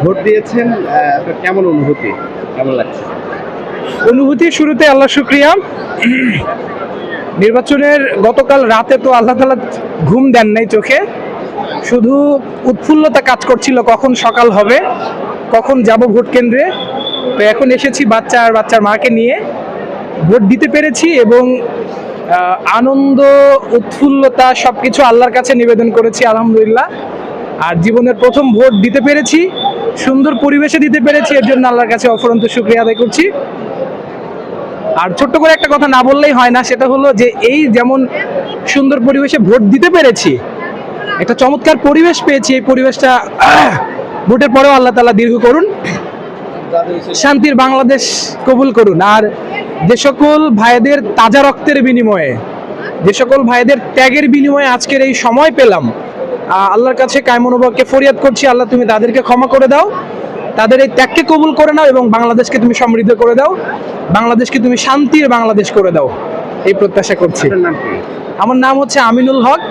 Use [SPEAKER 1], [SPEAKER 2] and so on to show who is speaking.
[SPEAKER 1] Vote দিয়েছেন, আপনার কেমন অনুভূতি, কেমন লাগছে?
[SPEAKER 2] অনুভূতি শুরুতে আল্লাহ শুক্রিয়া। নির্বাচনের গতকাল রাতে তো আল্লাহ তাআলা ঘুম দেন নাই চোখে, শুধু উৎফুল্লতা কাজ করছিল কখন সকাল হবে, কখন যাব ভোট কেন্দ্রে। তো এখন এসেছি বাচ্চা আর বাচ্চার মাকে নিয়ে, ভোট দিতে পেরেছি এবং আনন্দ উৎফুল্লতা সবকিছু আল্লাহর কাছে নিবেদন করেছি আলহামদুলিল্লাহ। আর জীবনের প্রথম ভোট দিতে পেরেছি, সুন্দর পরিবেশে দিতে পেরেছি, এর জন্য আল্লাহর কাছে অফুরন্ত শুকরিয়া আদায় করছি। আর ছোট্ট করে একটা কথা না বললেই হয় না, সেটা হলো যে এই যেমন সুন্দর পরিবেশে ভোট দিতে পেরেছি, একটা চমৎকার পরিবেশ পেয়েছি, এই পরিবেশটা ভোটের পরেও আল্লাহ তাআলা দীর্ঘ করুন, শান্তির বাংলাদেশ কবুল করুন। আর যে সকল ভাইদের তাজা রক্তের বিনিময়ে, যে সকল ভাইদের ত্যাগের বিনিময়ে আজকের এই সময় পেলাম, আল্লাহর কাছে কায়মনোবাক্যে ফরিয়াদ করছি, আল্লাহ তুমি তাদেরকে ক্ষমা করে দাও, তাদের এই ত্যাগকে কবুল করে নাও এবং বাংলাদেশকে তুমি সমৃদ্ধ করে দাও, বাংলাদেশকে তুমি শান্তির বাংলাদেশ করে দাও, এই প্রত্যাশা করছি।
[SPEAKER 1] আপনার নাম কি?
[SPEAKER 2] আমার নাম হচ্ছে আমিনুল হক।